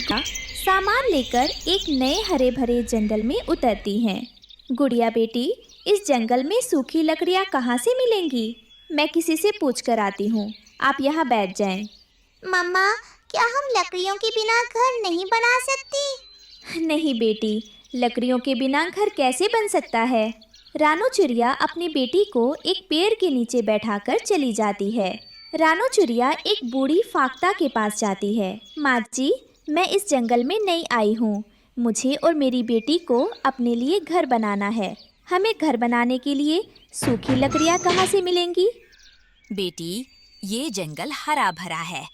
सामान लेकर एक नए हरे भरे जंगल में उतरती हैं। गुड़िया बेटी, इस जंगल में सूखी लकड़ियाँ कहाँ से मिलेंगी? मैं किसी से पूछ कर आती हूँ, आप यहाँ बैठ जाएं। मम्मा, क्या हम लकड़ियों के बिना घर नहीं बना सकती? नहीं बेटी, लकड़ियों के बिना घर कैसे बन सकता है? रानो चिड़िया अपनी बेटी को एक पेड़ के नीचे बैठाकर चली जाती है। रानो चिड़िया एक बूढ़ी फाख्ता के पास जाती है। माँ जी, मैं इस जंगल में नई आई हूँ। मुझे और मेरी बेटी को अपने लिए घर बनाना है। हमें घर बनाने के लिए सूखी लकड़ियाँ कहाँ से मिलेंगी? बेटी, ये जंगल हरा भरा है।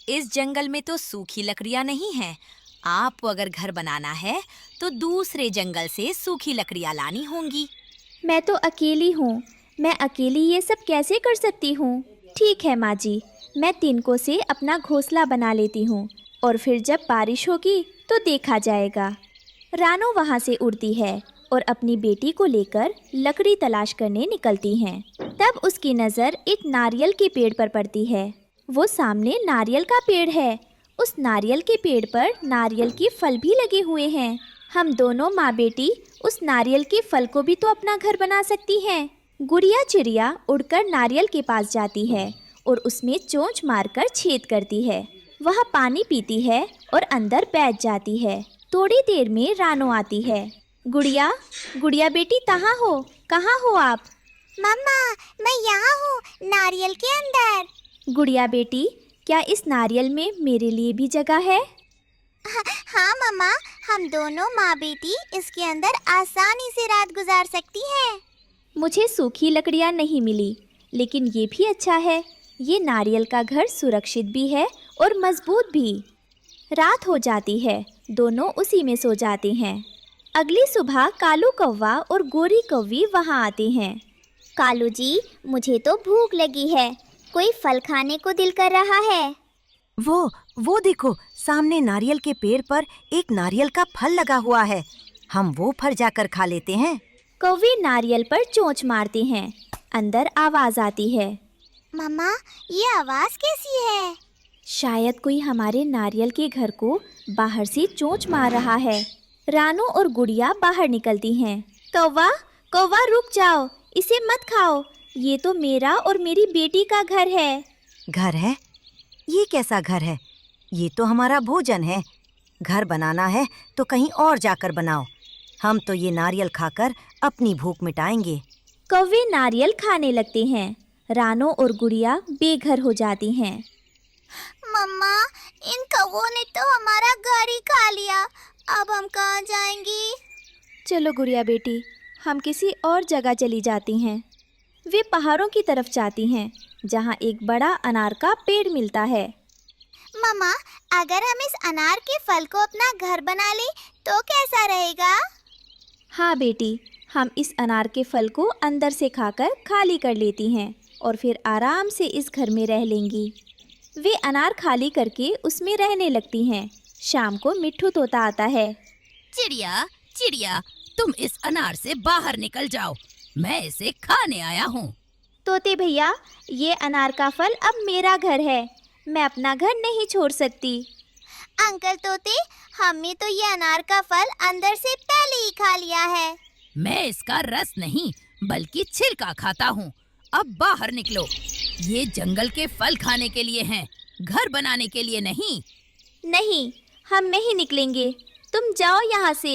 इस जंगल में तो सूखी लकड़ियाँ नहीं हैं। आपको अगर घर बनाना है तो दूसरे जंगल से सूखी लकड़ियाँ लानी होंगी। मैं तो अकेली हूँ, मैं अकेली ये सब कैसे कर सकती हूँ? ठीक है माँ जी, मैं तिनकों से अपना घोंसला बना लेती हूँ और फिर जब बारिश होगी तो देखा जाएगा। रानो वहाँ से उड़ती है और अपनी बेटी को लेकर लकड़ी तलाश करने निकलती हैं। तब उसकी नज़र एक नारियल के पेड़ पर पड़ती है। वो सामने नारियल का पेड़ है। उस नारियल के पेड़ पर नारियल के फल भी लगे हुए हैं। हम दोनों माँ बेटी उस नारियल के फल को भी तो अपना घर बना सकती हैं। गुड़िया चिड़िया उड़कर नारियल के पास जाती है और उसमें चोंच मारकर छेद करती है। वह पानी पीती है और अंदर बैठ जाती है। थोड़ी देर में रानो आती है। गुड़िया, गुड़िया बेटी कहाँ हो आप? मम्मा, मैं यहाँ हूँ, नारियल के अंदर। गुड़िया बेटी, क्या इस नारियल में मेरे लिए भी जगह है? हाँ मम्मा, हम दोनों माँ बेटी इसके अंदर आसानी से रात गुजार सकती हैं। मुझे सूखी लकड़ियाँ नहीं मिली, लेकिन ये भी अच्छा है। ये नारियल का घर सुरक्षित भी है और मजबूत भी। रात हो जाती है, दोनों उसी में सो जाते हैं। अगली सुबह कालू कौवा और गोरी कौवी वहाँ आते हैं। कालू जी, मुझे तो भूख लगी है, कोई फल खाने को दिल कर रहा है। वो देखो, सामने नारियल के पेड़ पर एक नारियल का फल लगा हुआ है। हम वो फल जाकर खा लेते हैं। कौवे नारियल पर चोंच मारते हैं। अंदर आवाज आती है। मम्मा, ये आवाज कैसी है? शायद कोई हमारे नारियल के घर को बाहर से चोंच मार रहा है। रानो और गुड़िया बाहर निकलती हैं। कौवा, कौवा रुक जाओ, इसे मत खाओ। ये तो मेरा और मेरी बेटी का घर है। घर है? ये कैसा घर है? ये तो हमारा भोजन है। घर बनाना है तो कहीं और जाकर बनाओ। हम तो ये नारियल खाकर अपनी भूख मिटाएंगे। कौवे नारियल खाने लगते हैं। रानो और गुड़िया बेघर हो जाती हैं। मम्मा, इन कौवों ने तो हमारा घर ही खा लिया। अब हम कहाँ जाएंगी? चलो गुड़िया बेटी, हम किसी और जगह चली जाती हैं। वे पहाड़ों की तरफ जाती हैं, जहाँ एक बड़ा अनार का पेड़ मिलता है। मम्मा, अगर हम इस अनार के फल को अपना घर बना लें तो कैसा रहेगा? हाँ बेटी, हम इस अनार के फल को अंदर से खाकर खाली कर लेती हैं और फिर आराम से इस घर में रह लेंगी। वे अनार खाली करके उसमें रहने लगती हैं। शाम को मिट्ठू तोता आता है। चिड़िया, चिड़िया, तुम इस अनार से बाहर निकल जाओ, मैं इसे खाने आया हूँ। तोते भैया, ये अनार का फल अब मेरा घर है, मैं अपना घर नहीं छोड़ सकती। अंकल तोते, हमने तो ये अनार का फल अंदर से पहले ही खा लिया है। मैं इसका रस नहीं बल्कि छिलका खाता हूँ। अब बाहर निकलो, ये जंगल के फल खाने के लिए हैं, घर बनाने के लिए नहीं। नहीं, हम नहीं निकलेंगे, तुम जाओ यहाँ से।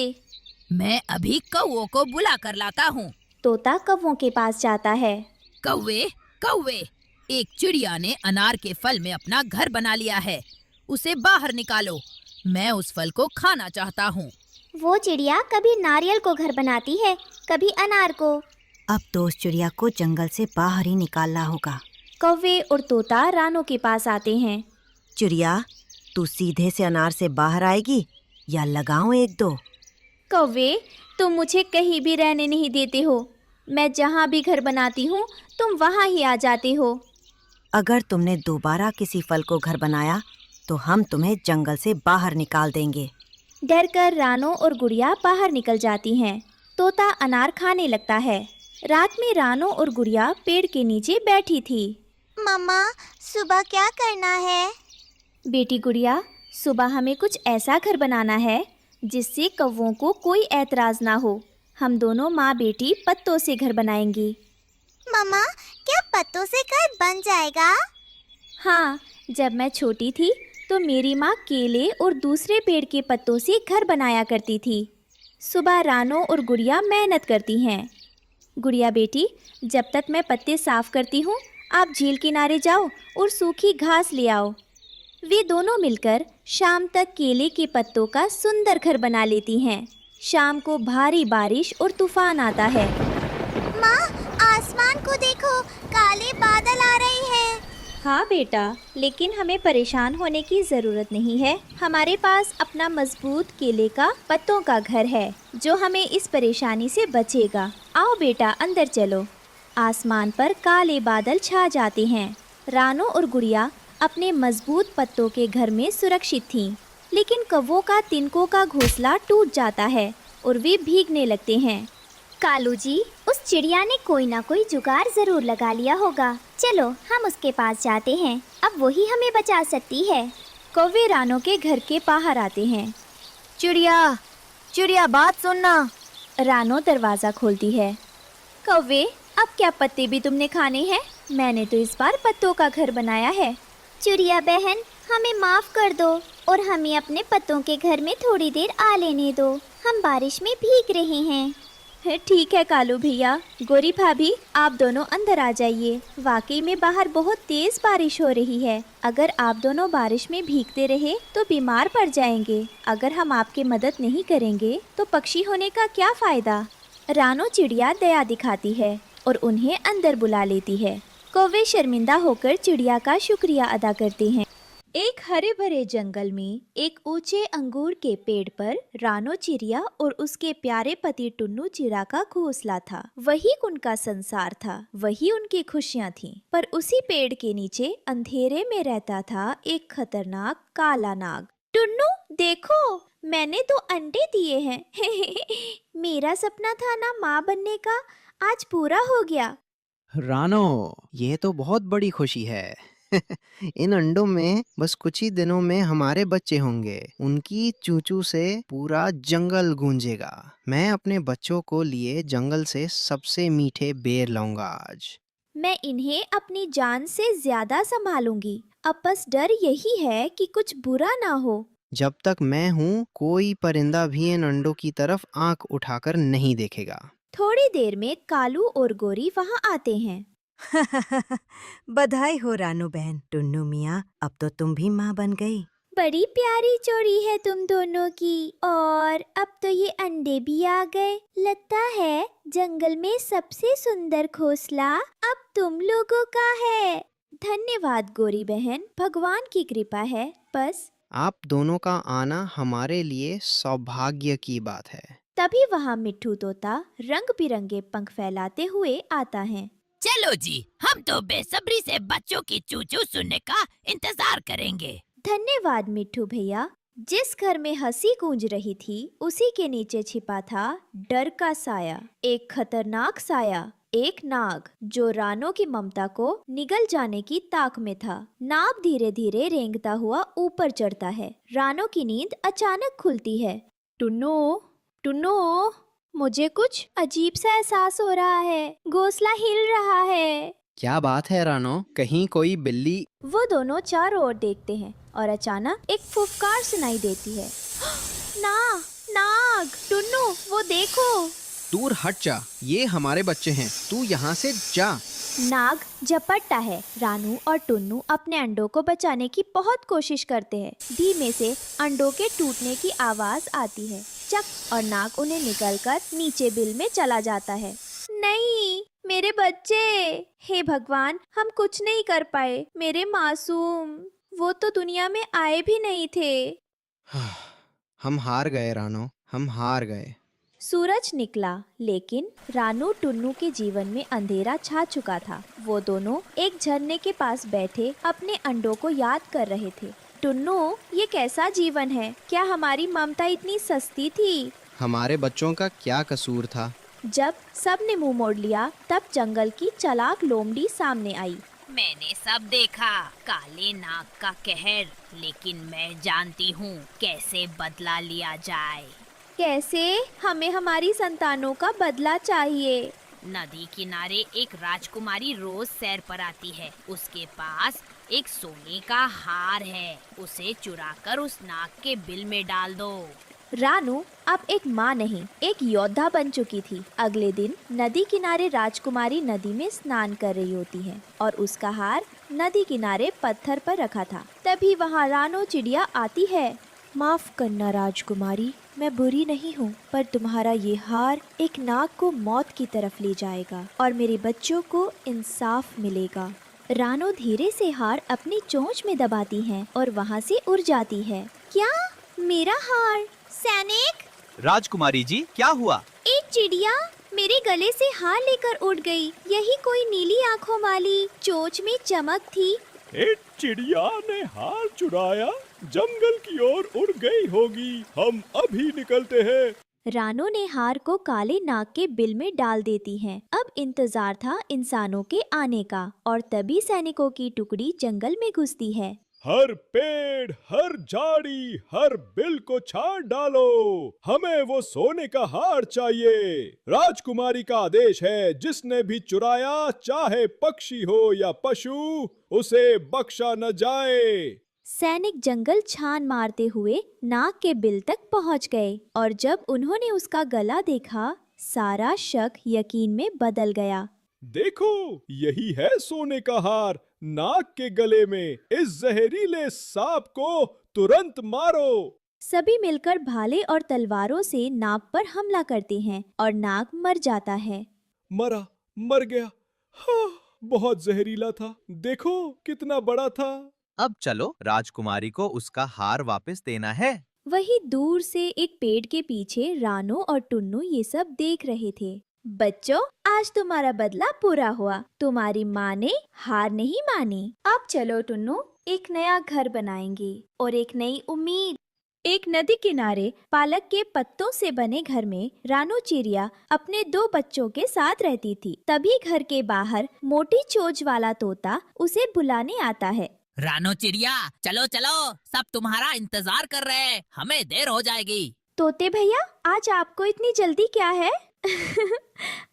मैं अभी कौवों को बुला कर लाता हूँ। तोता कौवों के पास जाता है। कौवे, कौवे, एक चिड़िया ने अनार के फल में अपना घर बना लिया है, उसे बाहर निकालो। मैं उस फल को खाना चाहता हूँ। वो चिड़िया कभी नारियल को घर बनाती है, कभी अनार को। अब तो उस चिड़िया को जंगल से बाहर ही निकालना होगा। कौवे और तोता रानो के पास आते हैं। चिड़िया, तू सीधे से अनार से बाहर आएगी या लगाऊं एक दो? कौवे, तुम मुझे कहीं भी रहने नहीं देते हो। मैं जहाँ भी घर बनाती हूँ तुम वहाँ ही आ जाते हो। अगर तुमने दोबारा किसी फल को घर बनाया तो हम तुम्हें जंगल से बाहर निकाल देंगे। डरकर रानो और गुड़िया बाहर निकल जाती हैं। तोता अनार खाने लगता है। रात में रानो और गुड़िया पेड़ के नीचे बैठी थी। मम्मा, सुबह क्या करना है? बेटी गुड़िया, सुबह हमें कुछ ऐसा घर बनाना है जिससे कौवों को कोई ऐतराज़ ना हो। हम दोनों माँ बेटी पत्तों से घर बनाएंगी। मम्मा, क्या पत्तों से घर बन जाएगा? हाँ, जब मैं छोटी थी तो मेरी माँ केले और दूसरे पेड़ के पत्तों से घर बनाया करती थी। सुबह रानो और गुड़िया मेहनत करती हैं। गुड़िया बेटी, जब तक मैं पत्ते साफ करती हूँ, आप झील किनारे जाओ और सूखी घास ले आओ। वे दोनों मिलकर शाम तक केले के पत्तों का सुंदर घर बना लेती हैं। शाम को भारी बारिश और तूफान आता है। माँ, आसमान को देखो, काले बादल आ रहे हैं। हाँ बेटा, लेकिन हमें परेशान होने की ज़रूरत नहीं है। हमारे पास अपना मजबूत केले का पत्तों का घर है जो हमें इस परेशानी से बचेगा। आओ बेटा, अंदर चलो। आसमान पर काले बादल छा जाते हैं। रानो और गुड़िया अपने मजबूत पत्तों के घर में सुरक्षित थीं, लेकिन कौवों का तिनकों का घोंसला टूट जाता है और वे भीगने लगते हैं। कालू जी, उस चिड़िया ने कोई ना कोई जुगाड़ जरूर लगा लिया होगा। चलो हम उसके पास जाते हैं, अब वही हमें बचा सकती है। कौवे रानो के घर के बाहर आते हैं। चिड़िया, चिड़िया बात सुनना। रानो दरवाज़ा खोलती है। कौवे, अब क्या पत्ते भी तुमने खाने हैं? मैंने तो इस बार पत्तों का घर बनाया है। चिड़िया बहन, हमें माफ कर दो और हमें अपने पत्तों के घर में थोड़ी देर आ लेने दो। हम बारिश में भीग रहे हैं। ठीक है कालू भैया। गोरी भाभी, आप दोनों अंदर आ जाइए। वाकई में बाहर बहुत तेज बारिश हो रही है। अगर आप दोनों बारिश में भीगते रहे तो बीमार पड़ जाएंगे। अगर हम आपकी मदद नहीं करेंगे तो पक्षी होने का क्या फ़ायदा। रानो चिड़िया दया दिखाती है और उन्हें अंदर बुला लेती है। कौवे शर्मिंदा होकर चिड़िया का शुक्रिया अदा करते हैं। एक हरे भरे जंगल में एक ऊंचे अंगूर के पेड़ पर रानो चिड़िया और उसके प्यारे पति टुन्नू चिड़ा का घोंसला था। वही उनका संसार था, वही उनकी खुशियाँ थीं। पर उसी पेड़ के नीचे अंधेरे में रहता था एक खतरनाक काला नाग। टुन्नू देखो, मैंने 2 अंडे दिए हैं। मेरा सपना था ना माँ बनने का, आज पूरा हो गया। रानो, ये तो बहुत बड़ी खुशी है। इन अंडों में बस कुछ ही दिनों में हमारे बच्चे होंगे। उनकी चूचू से पूरा जंगल गूंजेगा। मैं अपने बच्चों को लिए जंगल से सबसे मीठे बेर लाऊंगा आज। मैं इन्हें अपनी जान से ज्यादा संभालूंगी। अब बस डर यही है कि कुछ बुरा ना हो। जब तक मैं हूँ, कोई परिंदा भी इन अंडों की तरफ आंख उठाकर नहीं देखेगा। थोड़ी देर में कालू और गोरी वहाँ आते हैं। बधाई हो रानू बहन। टुन्नू मियाँ, अब तो तुम भी माँ बन गई। बड़ी प्यारी जोड़ी है तुम दोनों की, और अब तो ये अंडे भी आ गए। लगता है जंगल में सबसे सुंदर घोंसला अब तुम लोगों का है। धन्यवाद गोरी बहन, भगवान की कृपा है बस। आप दोनों का आना हमारे लिए सौभाग्य की बात है। तभी वहाँ मिट्ठू तोता रंग बिरंगे पंख फैलाते हुए आता है। चलो जी, हम तो बेसब्री से बच्चों की चूचू सुनने का इंतजार करेंगे। धन्यवाद मिट्ठू भैया। जिस घर में हंसी गूंज रही थी उसी के नीचे छिपा था डर का साया, एक खतरनाक साया, एक नाग जो रानो की ममता को निगल जाने की ताक में था। नाग धीरे धीरे रेंगता हुआ ऊपर चढ़ता है। रानो की नींद अचानक खुलती है। टुन्नू, टुन्नू, मुझे कुछ अजीब सा एहसास हो रहा है। घोंसला हिल रहा है। क्या बात है रानो, कहीं कोई बिल्ली? वो दोनों चारों ओर देखते हैं और अचानक एक फुफकार सुनाई देती है। नाग, टुन्नू, वो देखो। दूर हट जा, ये हमारे बच्चे हैं, तू यहाँ से जा। नाग झपटता है। रानू और टुन्नू अपने अंडों को बचाने की बहुत कोशिश करते हैं। धीमे से अंडों के टूटने की आवाज आती है। चक, और नाग उन्हें निगलकर नीचे बिल में चला जाता है। नहीं, मेरे बच्चे! हे भगवान, हम कुछ नहीं कर पाए। मेरे मासूम, वो तो दुनिया में आए भी नहीं थे। हम हार गए रानो, हम हार गए। सूरज निकला, लेकिन रानू टुन्नू के जीवन में अंधेरा छा चुका था। वो दोनों एक झरने के पास बैठे अपने अंडों को याद कर रहे थे। टुन्नू, ये कैसा जीवन है? क्या हमारी ममता इतनी सस्ती थी? हमारे बच्चों का क्या कसूर था? जब सब ने मुंह मोड़ लिया, तब जंगल की चालाक लोमड़ी सामने आई। मैंने सब देखा, काले नाग का कहर, लेकिन मैं जानती हूँ कैसे बदला लिया जाए। कैसे? हमें हमारी संतानों का बदला चाहिए। नदी किनारे एक राजकुमारी रोज सैर पर आती है। उसके पास एक सोने का हार है। उसे चुराकर उस नाग के बिल में डाल दो। रानू अब एक माँ नहीं, एक योद्धा बन चुकी थी। अगले दिन नदी किनारे राजकुमारी नदी में स्नान कर रही होती है और उसका हार नदी किनारे पत्थर पर रखा था। तभी वहाँ रानू चिड़िया आती है। माफ करना राजकुमारी, मैं बुरी नहीं हूँ, पर तुम्हारा ये हार एक नाग को मौत की तरफ ले जाएगा और मेरे बच्चों को इंसाफ मिलेगा। रानू धीरे से हार अपनी चोंच में दबाती है और वहाँ से उड़ जाती है। क्या? मेरा हार? सैनिक! राजकुमारी जी, क्या हुआ? एक चिड़िया मेरे गले से हार लेकर उड़ गई। यही कोई नीली आँखों वाली, चोंच में चमक थी। एक चिड़िया ने हार चुराया, जंगल की ओर उड़ गई होगी। हम अभी निकलते हैं। रानू ने हार को काले नाग के बिल में डाल देती है। अब इंतजार था इंसानों के आने का और तभी सैनिकों की टुकड़ी जंगल में घुसती है। हर पेड़, हर झाड़ी, हर बिल को छांट डालो। हमें वो सोने का हार चाहिए। राजकुमारी का आदेश है, जिसने भी चुराया, चाहे पक्षी हो या पशु, उसे बख्शा न जाए। सैनिक जंगल छान मारते हुए नाग के बिल तक पहुंच गए और जब उन्होंने उसका गला देखा, सारा शक यकीन में बदल गया। देखो, यही है सोने का हार नाग के गले में। इस जहरीले सांप को तुरंत मारो। सभी मिलकर भाले और तलवारों से नाग पर हमला करते हैं और नाग मर जाता है। मर गया। हाँ, बहुत जहरीला था। देखो कितना बड़ा था। अब चलो, राजकुमारी को उसका हार वापस देना है। वही दूर से एक पेड़ के पीछे रानू और टुन्नू ये सब देख रहे थे। बच्चों, आज तुम्हारा बदला पूरा हुआ। तुम्हारी माँ ने हार नहीं मानी। अब चलो टुन्नू, एक नया घर बनाएंगे और एक नई उम्मीद। एक नदी किनारे पालक के पत्तों से बने घर में रानू चिड़िया अपने 2 बच्चों के साथ रहती थी। तभी घर के बाहर मोटी चोंच वाला तोता उसे बुलाने आता है। रानू चिड़िया, चलो चलो, सब तुम्हारा इंतजार कर रहे हैं, हमें देर हो जाएगी। तोते भैया, आज आपको इतनी जल्दी क्या है?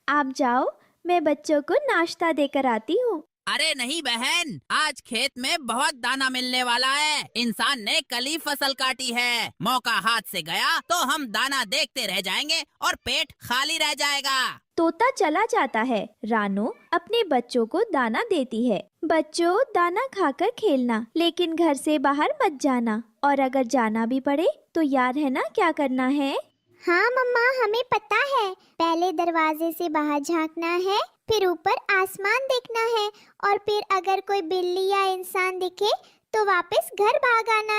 आप जाओ, मैं बच्चों को नाश्ता देकर आती हूँ। अरे नहीं बहन, आज खेत में बहुत दाना मिलने वाला है। इंसान ने कल ही फसल काटी है। मौका हाथ से गया तो हम दाना देखते रह जाएंगे और पेट खाली रह जाएगा। तोता चला जाता है। रानू अपने बच्चों को दाना देती है। बच्चों, दाना खाकर खेलना, लेकिन घर से बाहर मत जाना, और अगर जाना भी पड़े तो याद है ना क्या करना है? हाँ मम्मा, हमें पता है। पहले दरवाजे से बाहर झांकना है, फिर ऊपर आसमान देखना है, और फिर अगर कोई बिल्ली या इंसान दिखे तो वापस घर भाग आना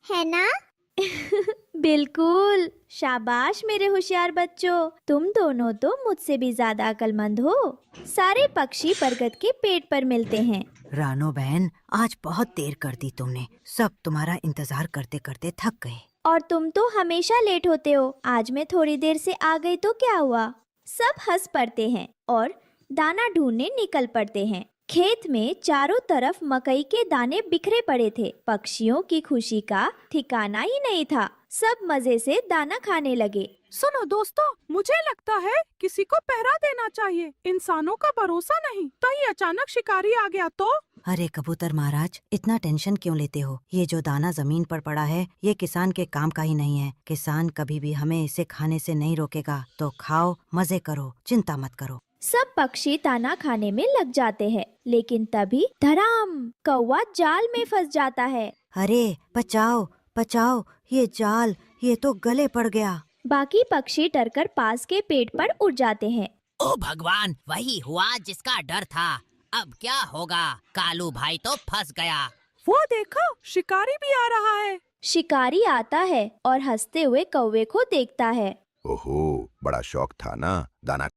है ना? बिल्कुल, शाबाश मेरे होशियार बच्चों। तुम दोनों तो मुझसे भी ज्यादा अक्लमंद हो। सारे पक्षी बरगद के पेड़ पर मिलते हैं। रानो बहन, आज बहुत देर कर दी तुमने। सब तुम्हारा इंतजार करते करते थक गए। और तुम तो हमेशा लेट होते हो। आज मैं थोड़ी देर से आ गई तो क्या हुआ? सब हंस पड़ते हैं और दाना ढूंढने निकल पड़ते हैं। खेत में चारों तरफ मकई के दाने बिखरे पड़े थे। पक्षियों की खुशी का ठिकाना ही नहीं था। सब मजे से दाना खाने लगे। सुनो दोस्तों, मुझे लगता है किसी को पहरा देना चाहिए। इंसानों का भरोसा नहीं, कहीं अचानक शिकारी आ गया तो? अरे कबूतर महाराज, इतना टेंशन क्यों लेते हो? ये जो दाना जमीन पर पड़ा है, ये किसान के काम का ही नहीं है। किसान कभी भी हमें इसे खाने से नहीं रोकेगा। तो खाओ, मजे करो, चिंता मत करो। सब पक्षी दाना खाने में लग जाते हैं, लेकिन तभी धड़ाम, कौवा जाल में फंस जाता है। अरे बचाओ बचाओ, ये जाल, ये तो गले पड़ गया। बाकी पक्षी डरकर पास के पेड़ पर उड़ जाते हैं। ओ भगवान, वही हुआ जिसका डर था। अब क्या होगा? कालू भाई तो फंस गया। वो देखो, शिकारी भी आ रहा है। शिकारी आता है और हंसते हुए कौवे को देखता है। ओहो, बड़ा शौक था ना दाना